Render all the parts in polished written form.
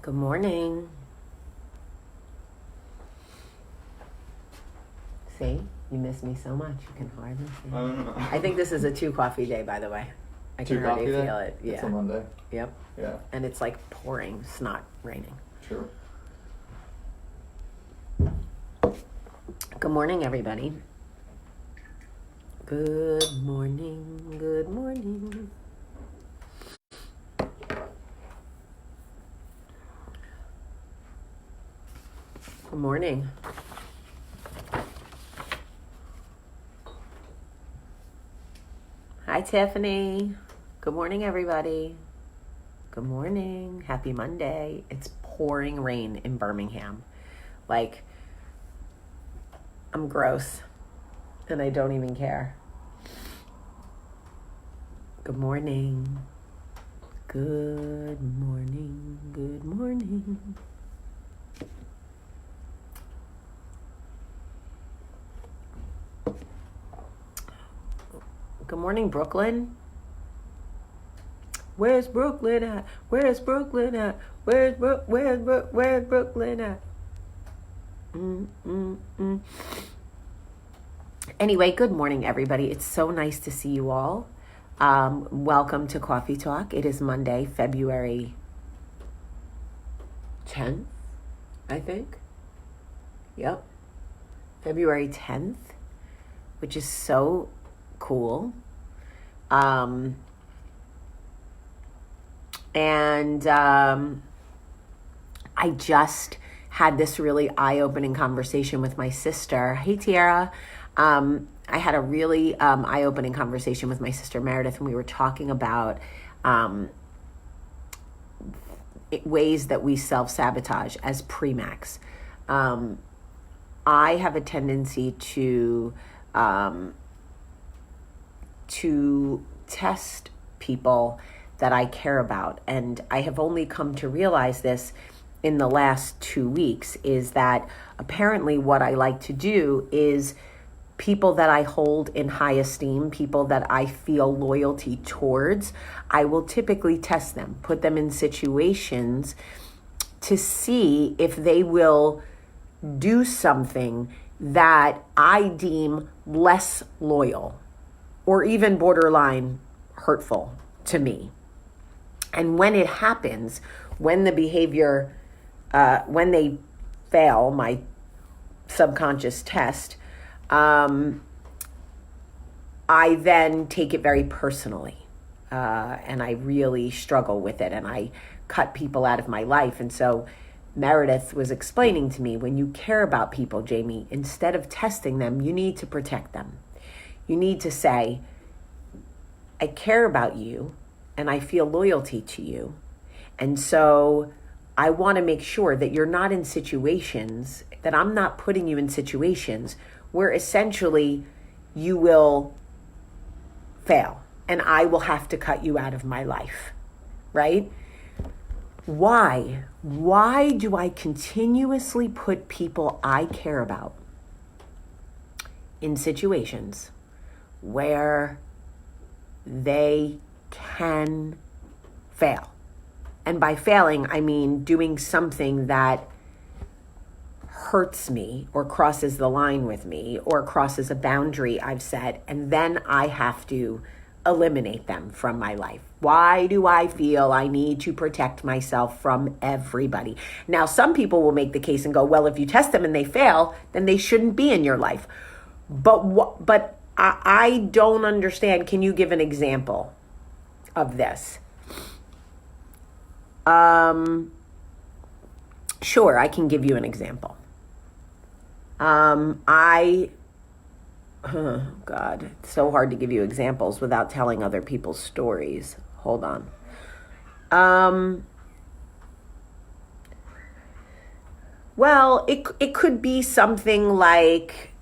Good morning. See, you miss me so much. You can hardly see me. I don't know. I think this is a 2 coffee day, by the way. I can already feel it. Yeah. It's a Monday. Yep. Yeah. And it's like pouring. It's not raining. True. Good morning, everybody. Good morning. Good morning. Good morning. Hi, Tiffany. Good morning, everybody. Good morning. Happy Monday. It's pouring rain in Birmingham. Like, I'm gross, and I don't even care. Good morning. Good morning. Good morning. Good morning, Brooklyn. Where's Brooklyn at? Where's Brooklyn at? Where's Brooklyn at? Anyway, good morning, everybody. It's so nice to see you all. Welcome to Coffee Talk. It is Monday, February 10th, I think. Yep. February 10th, which is so cool. I just had this really eye-opening conversation with my sister. Hey, Tiara. I had a really eye-opening conversation with my sister Meredith, and we were talking about ways that we self-sabotage as Premax. I have a tendency to test people that I care about. And I have only come to realize this in the last 2 weeks, is that apparently what I like to do is people that I hold in high esteem, people that I feel loyalty towards, I will typically test them, put them in situations to see if they will do something that I deem less loyal or even borderline hurtful to me. And when it happens, when the behavior, when they fail my subconscious test, I then take it very personally. And I really struggle with it, and I cut people out of my life. And so Meredith was explaining to me, when you care about people, Jamie, instead of testing them, you need to protect them. You need to say, I care about you and I feel loyalty to you. And so I want to make sure that you're not in situations, that I'm not putting you in situations where essentially you will fail and I will have to cut you out of my life, right? Why? Why do I continuously put people I care about in situations where they can fail? And by failing, I mean doing something that hurts me or crosses the line with me or crosses a boundary I've set, and then I have to eliminate them from my life. Why do I feel I need to protect myself from everybody? Now, some people will make the case and go, well, if you test them and they fail, then they shouldn't be in your life. But I don't understand. Can you give an example of this? Sure, I can give you an example. God, it's so hard to give you examples without telling other people's stories. Hold on. Well, it could be something like,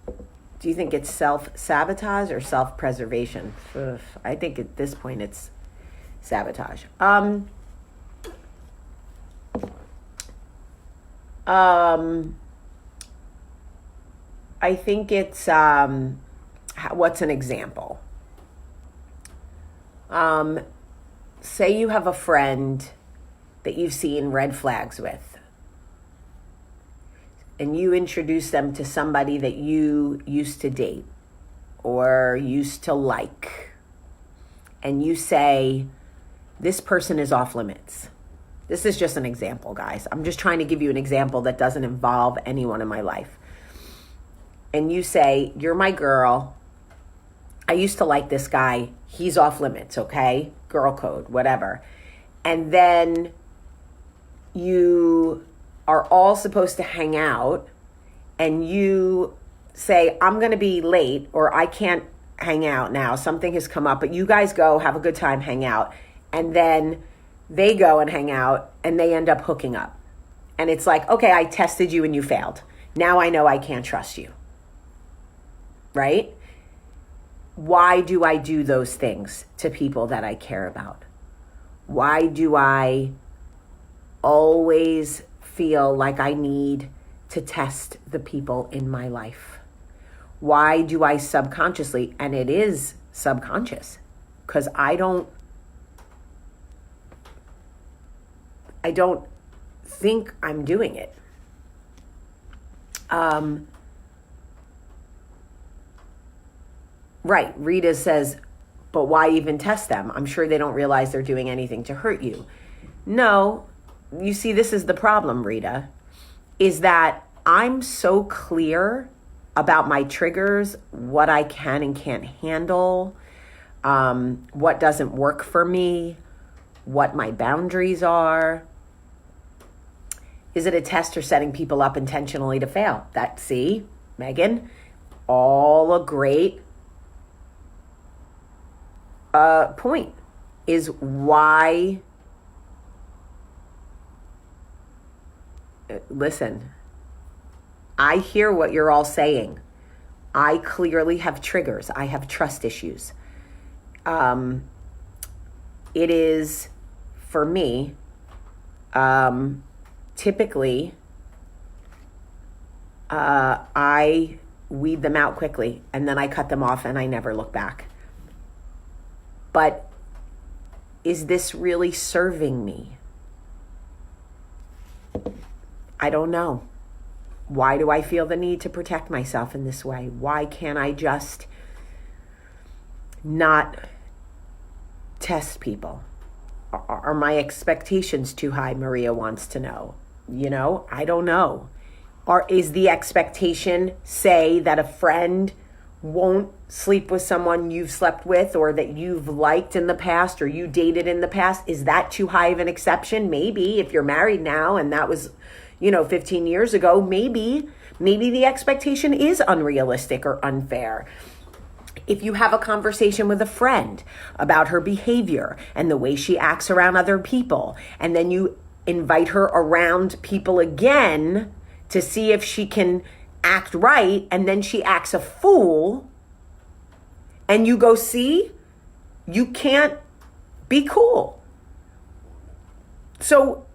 do you think it's self-sabotage or self-preservation? I think at this point it's sabotage. I think it's, what's an example? Say you have a friend that you've seen red flags with, and you introduce them to somebody that you used to date or used to like, and you say, this person is off limits. This is just an example, guys. I'm just trying to give you an example that doesn't involve anyone in my life. And you say, you're my girl. I used to like this guy. He's off limits, okay? Girl code, whatever. And then you are all supposed to hang out, and you say, I'm going to be late, or I can't hang out now. Something has come up, but you guys go, have a good time, hang out. And then they go and hang out, and they end up hooking up. And it's like, okay, I tested you and you failed. Now I know I can't trust you. Right? Why do I do those things to people that I care about? Why do I always feel like I need to test the people in my life? Why do I subconsciously, and it is subconscious, because I don't think I'm doing it. Right, Rita says, but why even test them? I'm sure they don't realize they're doing anything to hurt you. No, you see, this is the problem, Rita, is that I'm so clear about my triggers, what I can and can't handle, what doesn't work for me, what my boundaries are. Is it a test or setting people up intentionally to fail? See, Megan, all a great point is why. Listen, I hear what you're all saying. I clearly have triggers. I have trust issues. It is, for me, typically, I weed them out quickly, and then I cut them off, and I never look back. But is this really serving me? I don't know. Why do I feel the need to protect myself in this way? Why can't I just not test people? Are my expectations too high? Maria wants to know. I don't know. Or is the expectation, say, that a friend won't sleep with someone you've slept with, or that you've liked in the past, or you dated in the past? Is that too high of an exception? Maybe, if you're married now and that was 15 years ago, maybe the expectation is unrealistic or unfair. If you have a conversation with a friend about her behavior and the way she acts around other people, and then you invite her around people again to see if she can act right, and then she acts a fool, and you go, see, you can't be cool. So,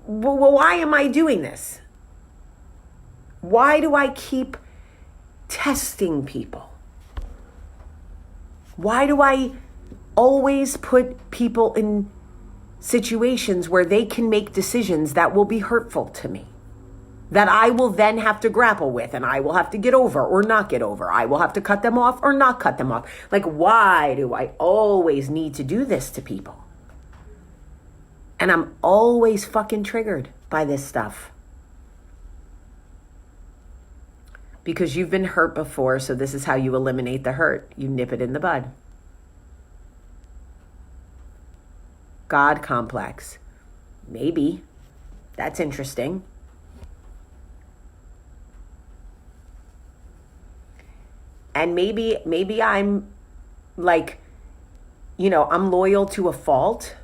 why am I doing this? Why do I keep testing people? Why do I always put people in situations where they can make decisions that will be hurtful to me, that I will then have to grapple with, and I will have to get over or not get over? I will have to cut them off or not cut them off. Like, why do I always need to do this to people? And I'm always fucking triggered by this stuff. Because you've been hurt before, so this is how you eliminate the hurt. You nip it in the bud. God complex. Maybe. That's interesting. And maybe I'm like, I'm loyal to a fault.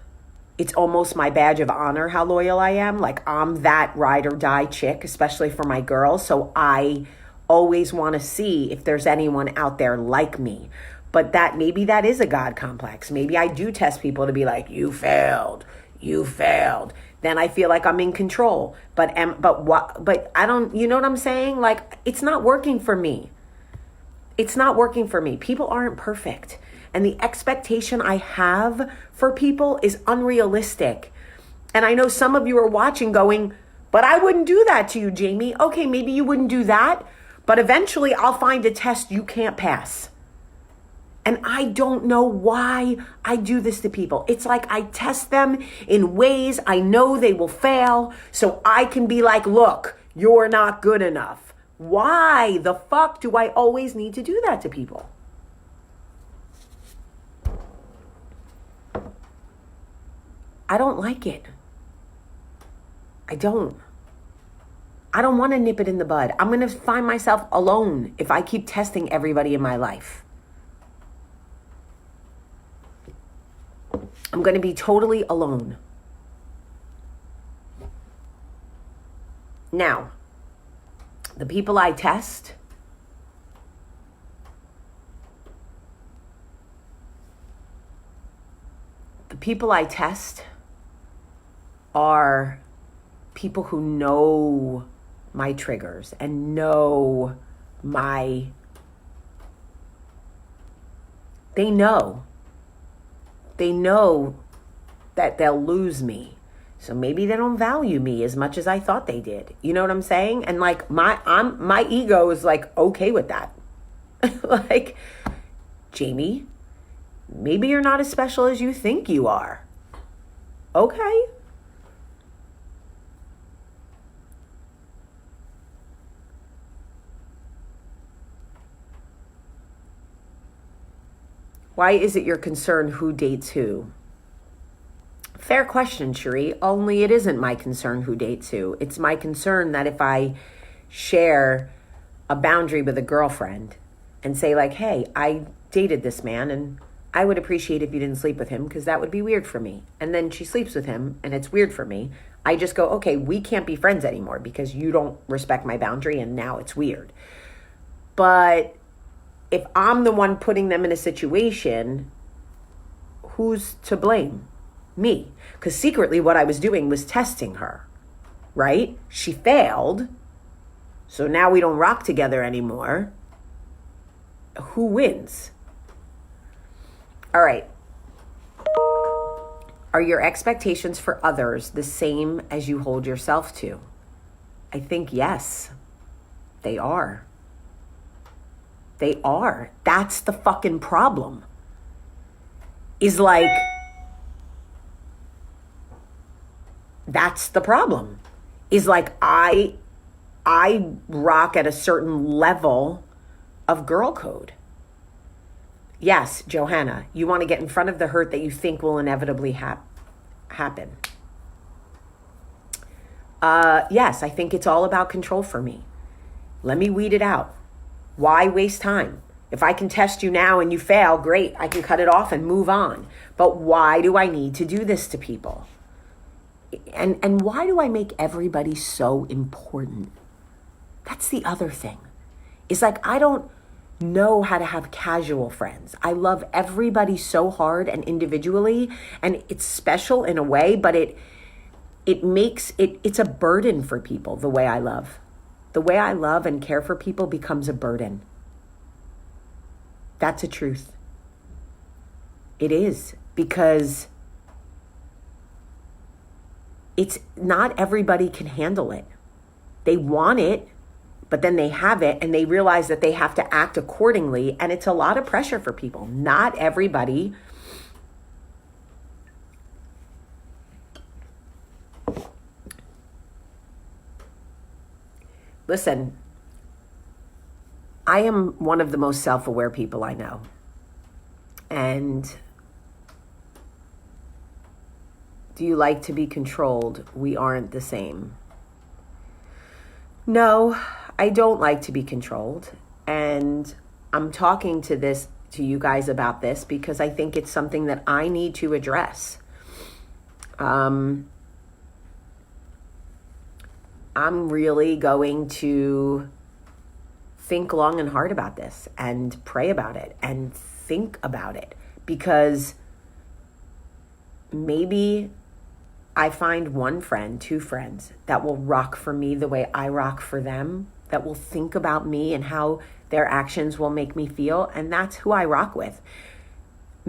It's almost my badge of honor how loyal I am. Like, I'm that ride or die chick, especially for my girls. So I always want to see if there's anyone out there like me. But maybe that is a God complex. Maybe I do test people to be like, you failed. Then I feel like I'm in control. But I don't, you know what I'm saying? Like, it's not working for me. It's not working for me. People aren't perfect. and the expectation I have for people is unrealistic. And I know some of you are watching going, but I wouldn't do that to you, Jamie. Okay, maybe you wouldn't do that, but eventually I'll find a test you can't pass. And I don't know why I do this to people. It's like I test them in ways I know they will fail, so I can be like, look, you're not good enough. Why the fuck do I always need to do that to people? I don't like it. I don't want to nip it in the bud. I'm going to find myself alone if I keep testing everybody in my life. I'm going to be totally alone. Now, the people I test, are people who know my triggers and know they know that they'll lose me. So maybe they don't value me as much as I thought they did. You know what I'm saying? And like my ego is like okay with that. Like, Jamie, maybe you're not as special as you think you are. Okay. Why is it your concern who dates who? Fair question, Cherie. Only it isn't my concern who dates who. It's my concern that if I share a boundary with a girlfriend and say like, hey, I dated this man and I would appreciate if you didn't sleep with him because that would be weird for me. And then she sleeps with him and it's weird for me. I just go, okay, we can't be friends anymore because you don't respect my boundary and now it's weird. But if I'm the one putting them in a situation, who's to blame? Me. Because secretly what I was doing was testing her, right? She failed. So now we don't rock together anymore. Who wins? All right. Are your expectations for others the same as you hold yourself to? I think yes, they are. They are. That's the fucking problem. Is like, that's the problem. Is like I rock at a certain level of girl code. Yes, Johanna, you want to get in front of the hurt that you think will inevitably happen. Yes, I think it's all about control for me. Let me weed it out. Why waste time? If I can test you now and you fail, great. I can cut it off and move on. But why do I need to do this to people? And why do I make everybody so important? That's the other thing. It's like I don't know how to have casual friends. I love everybody so hard and individually, and it's special in a way, but it's a burden for people the way I love. The way I love and care for people becomes a burden. That's a truth. It is, because it's not everybody can handle it. They want it, but then they have it and they realize that they have to act accordingly. And it's a lot of pressure for people. Not everybody. Listen, I am one of the most self-aware people I know. And do you like to be controlled? We aren't the same. No, I don't like to be controlled. And I'm talking to you guys about this because I think it's something that I need to address. I'm really going to think long and hard about this and pray about it and think about it, because maybe I find one friend, two friends that will rock for me the way I rock for them, that will think about me and how their actions will make me feel, and that's who I rock with.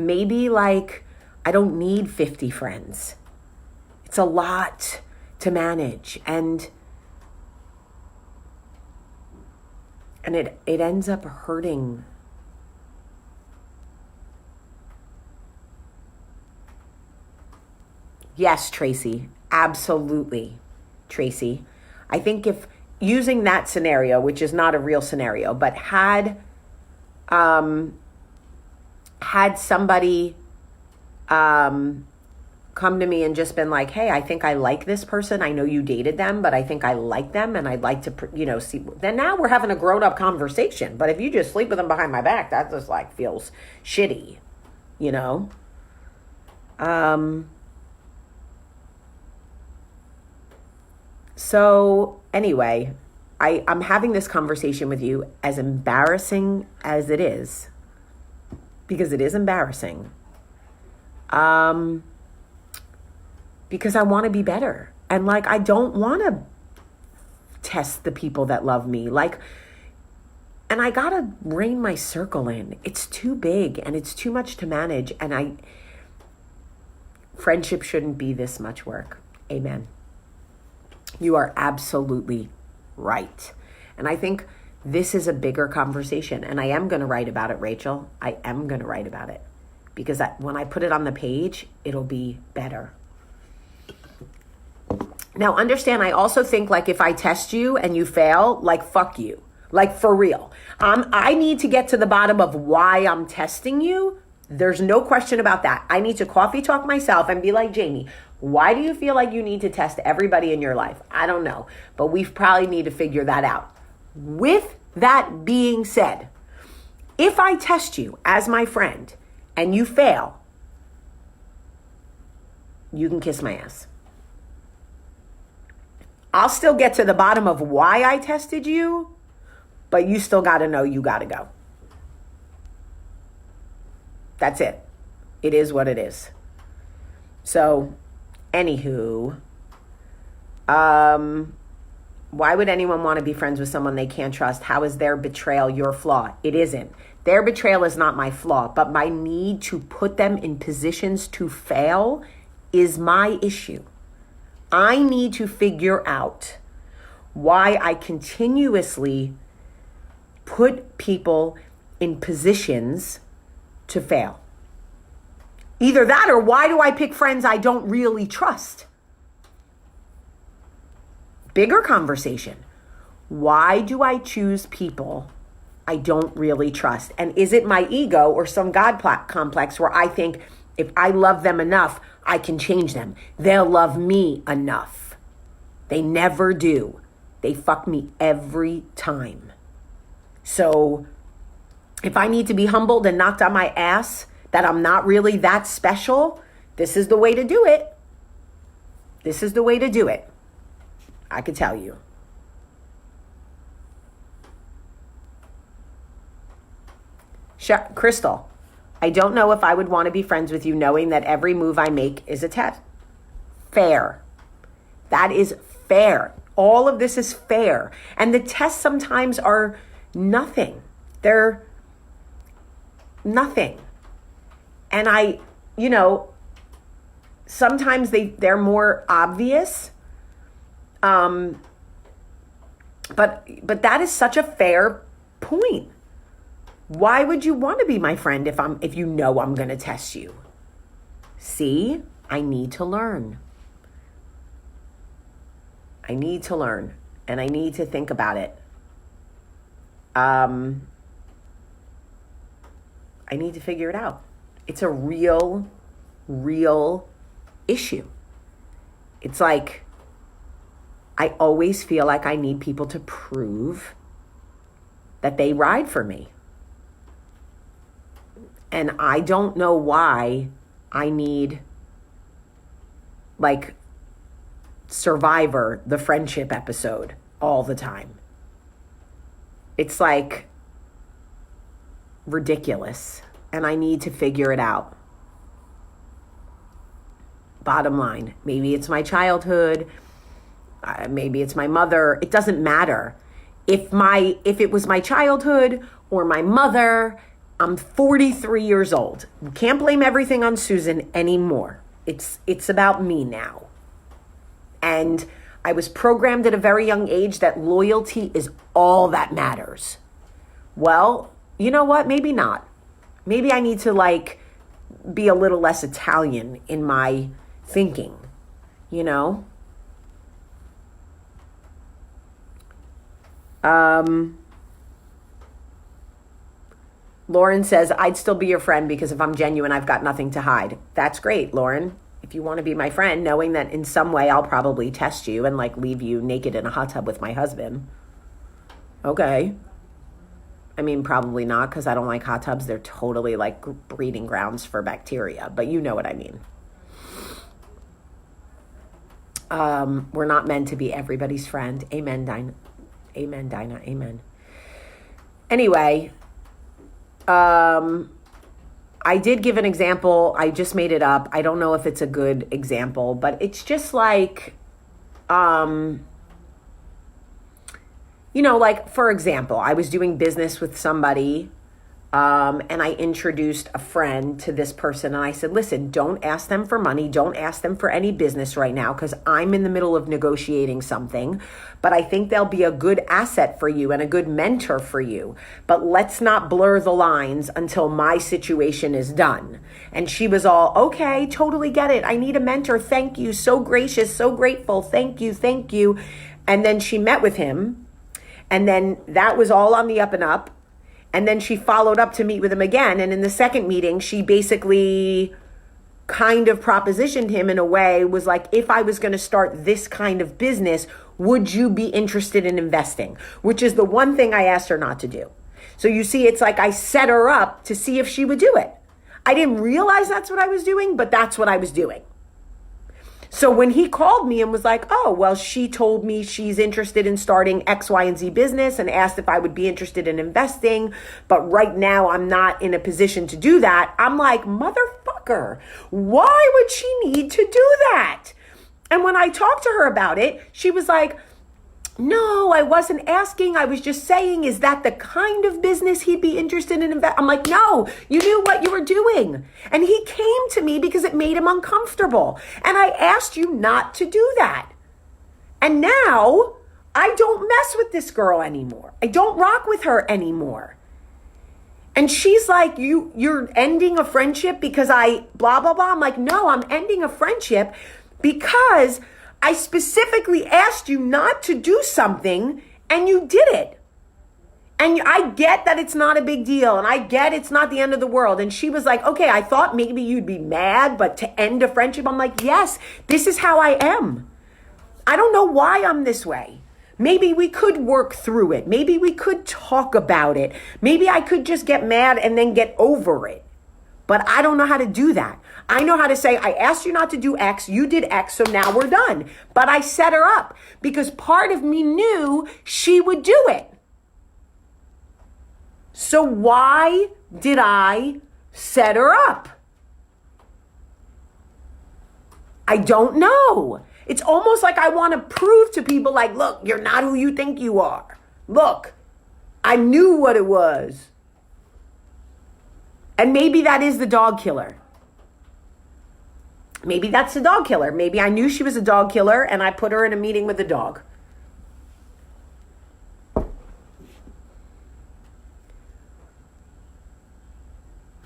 maybe like I don't need 50 friends. It's a lot to manage, and it ends up hurting. Yes, Tracy, absolutely, Tracy. I think if using that scenario, which is not a real scenario, but had somebody come to me and just been like, hey, I think I like this person. I know you dated them, but I think I like them and I'd like to, see. Then now we're having a grown up conversation. But if you just sleep with them behind my back, that just like feels shitty, So anyway, I'm having this conversation with you, as embarrassing as it is, because it is embarrassing. Because I want to be better. And like, I don't want to test the people that love me. And I got to rein my circle in. It's too big and it's too much to manage. And friendship shouldn't be this much work. Amen. You are absolutely right. And I think this is a bigger conversation. And I am going to write about it, Rachel. I am going to write about it. Because when I put it on the page, it'll be better. Now, understand, I also think like if I test you and you fail, like fuck you. Like for real. I need to get to the bottom of why I'm testing you. There's no question about that. I need to coffee talk myself and be like, Jamie, why do you feel like you need to test everybody in your life? I don't know, but we probably need to figure that out. With that being said, if I test you as my friend and you fail, you can kiss my ass. I'll still get to the bottom of why I tested you, but you still got to know you got to go. That's it. It is what it is. So, anywho, why would anyone want to be friends with someone they can't trust? How is their betrayal your flaw? It isn't. Their betrayal is not my flaw, but my need to put them in positions to fail is my issue. I need to figure out why I continuously put people in positions to fail. Either that or why do I pick friends I don't really trust? Bigger conversation. Why do I choose people I don't really trust? And is it my ego or some God complex where I think if I love them enough, I can change them. They'll love me enough. They never do. They fuck me every time. So if I need to be humbled and knocked on my ass that I'm not really that special, this is the way to do it. This is the way to do it. I could tell you. Crystal, I don't know if I would want to be friends with you knowing that every move I make is a test. Fair. That is fair. All of this is fair. And the tests sometimes are nothing. They're nothing. And sometimes they're more obvious. But that is such a fair point. Why would you want to be my friend if you know I'm going to test you? See, I need to learn. I need to learn, and I need to think about it. I need to figure it out. It's a real issue. It's like I always feel like I need people to prove that they ride for me. And I don't know why I need like Survivor, the friendship episode, all the time. It's like ridiculous. And I need to figure it out. Bottom line, maybe it's my childhood, maybe it's my mother. It doesn't matter. If it was my childhood or my mother, I'm 43 years old. Can't blame everything on Susan anymore. It's about me now. And I was programmed at a very young age that loyalty is all that matters. Well, you know what? Maybe not. Maybe I need to be a little less Italian in my thinking, you know? Lauren says, I'd still be your friend because if I'm genuine, I've got nothing to hide. That's great, Lauren. If you want to be my friend, knowing that in some way I'll probably test you and leave you naked in a hot tub with my husband. Okay. I mean, probably not, because I don't like hot tubs. They're totally breeding grounds for bacteria, but you know what I mean. We're not meant to be everybody's friend. Amen, Dinah. Amen, Dinah. Amen. Anyway, I did give an example. I just made it up. I don't know if it's a good example, but it's just for example, I was doing business with somebody, and I introduced a friend to this person, and I said, listen, don't ask them for money. Don't ask them for any business right now, because I'm in the middle of negotiating something, but I think they'll be a good asset for you and a good mentor for you. But let's not blur the lines until my situation is done. And she was all, okay, totally get it. I need a mentor. Thank you. So gracious, so grateful. Thank you. Thank you. And then she met with him. And then that was all on the up and up. And then she followed up to meet with him again. And in the second meeting, she basically kind of propositioned him in a way, was like, if I was going to start this kind of business, would you be interested in investing? Which is the one thing I asked her not to do. So you see, it's like I set her up to see if she would do it. I didn't realize that's what I was doing, but that's what I was doing. So when he called me and was like, oh, well, she told me she's interested in starting X, Y, and Z business and asked if I would be interested in investing, but right now I'm not in a position to do that. I'm like, motherfucker, why would she need to do that? And when I talked to her about it, she was like, no, I wasn't asking. I was just saying, is that the kind of business he'd be interested in? I'm like, no, you knew what you were doing. And he came to me because it made him uncomfortable. And I asked you not to do that. And now I don't mess with this girl anymore. I don't rock with her anymore. And she's like, you're ending a friendship because I blah, blah, blah. I'm like, no, I'm ending a friendship because I specifically asked you not to do something and you did it. And I get that it's not a big deal and I get it's not the end of the world. And she was like, okay, I thought maybe you'd be mad, but to end a friendship, I'm like, yes, this is how I am. I don't know why I'm this way. Maybe we could work through it. Maybe we could talk about it. Maybe I could just get mad and then get over it. But I don't know how to do that. I know how to say, I asked you not to do X, you did X, so now we're done. But I set her up because part of me knew she would do it. So why did I set her up? I don't know. It's almost like I want to prove to people like, look, you're not who you think you are. Look, I knew what it was. And maybe that is the dog killer. Maybe that's the dog killer. Maybe I knew she was a dog killer and I put her in a meeting with the dog.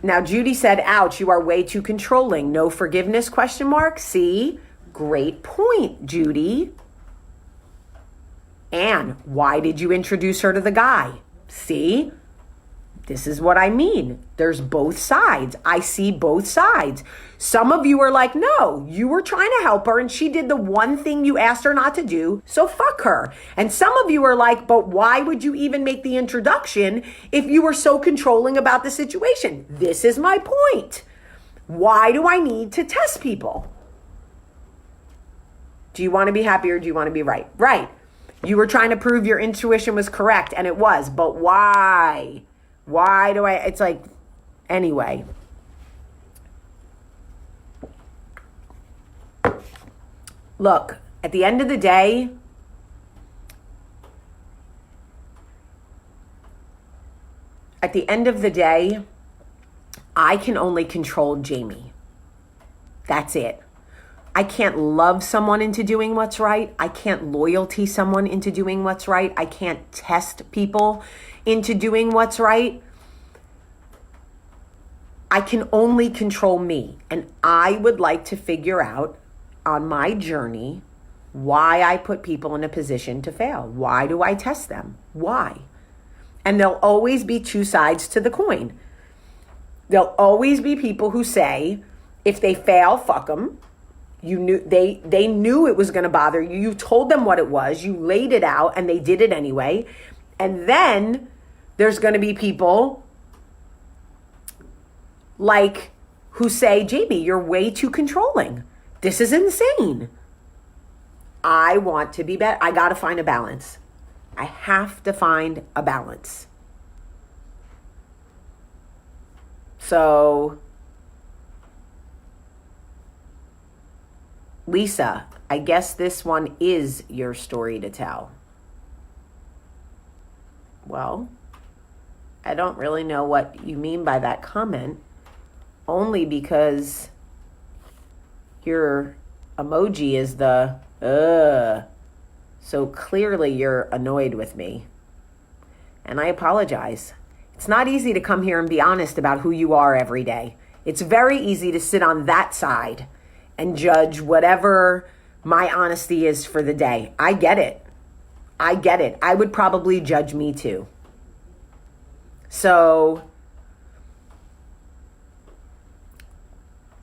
Now, Judy said, ouch, you are way too controlling. No forgiveness, question mark. See, great point, Judy. Anne, why did you introduce her to the guy? See? This is what I mean. There's both sides. I see both sides. Some of you are like, no, you were trying to help her and she did the one thing you asked her not to do, so fuck her. And some of you are like, but why would you even make the introduction if you were so controlling about the situation? This is my point. Why do I need to test people? Do you want to be happy or do you want to be right? Right. You were trying to prove your intuition was correct and it was, but why? Why do I, it's like, anyway. Look, at the end of the day, I can only control Jamie. That's it. I can't love someone into doing what's right. I can't loyalty someone into doing what's right. I can't test people into doing what's right. I can only control me. And I would like to figure out on my journey why I put people in a position to fail. Why do I test them? Why? And there'll always be two sides to the coin. There'll always be people who say, if they fail, fuck them. You knew they knew it was going to bother you. You told them what it was. You laid it out and they did it anyway. And then there's going to be people like who say, Jamie, you're way too controlling. This is insane. I want to be better. I got to find a balance. I have to find a balance. So, Lisa, I guess this one is your story to tell. Well, I don't really know what you mean by that comment, only because your emoji is the so clearly you're annoyed with me. And I apologize. It's not easy to come here and be honest about who you are every day. It's very easy to sit on that side and judge whatever my honesty is for the day. I get it. I get it. I would probably judge me too. So,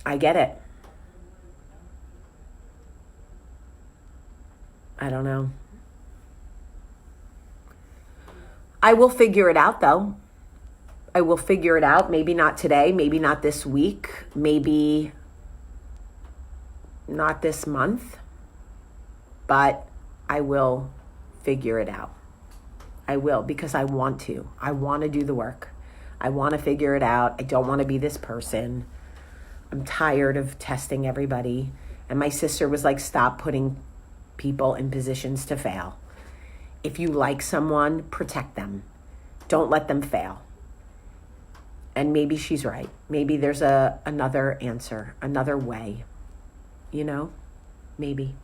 I get it. I don't know. I will figure it out though. I will figure it out. Maybe not today, maybe not this week, maybe not this month, but I will figure it out. I will, because I want to. I want to do the work. I want to figure it out. I don't want to be this person. I'm tired of testing everybody. And my sister was like, stop putting people in positions to fail. If you like someone, protect them. Don't let them fail. And maybe she's right. Maybe there's another answer, another way. You know, maybe.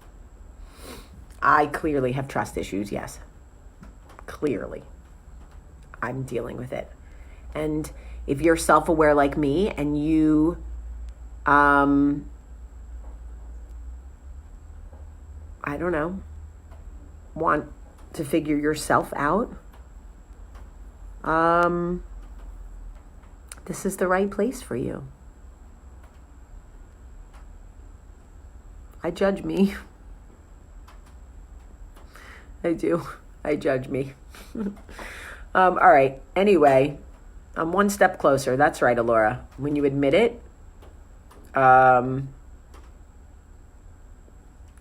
I clearly have trust issues, yes. Clearly. I'm dealing with it. And if you're self-aware like me and you, I don't know, want to figure yourself out, this is the right place for you. I judge me. I do. I judge me. All right. Anyway, I'm one step closer. That's right, Alora. When you admit it,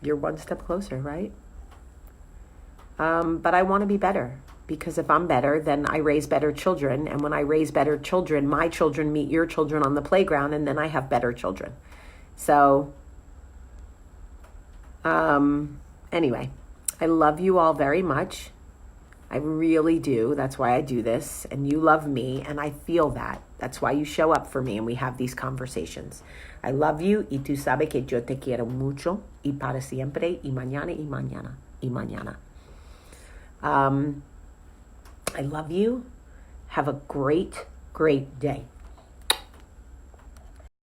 you're one step closer, right? But I want to be better, because if I'm better, then I raise better children. And when I raise better children, my children meet your children on the playground, and then I have better children. So, anyway, I love you all very much. I really do. That's why I do this. And you love me, and I feel that. That's why you show up for me and we have these conversations. I love you, y tú sabes que yo te quiero mucho, y para siempre, y mañana, y mañana, y mañana. I love you. Have a great, great day.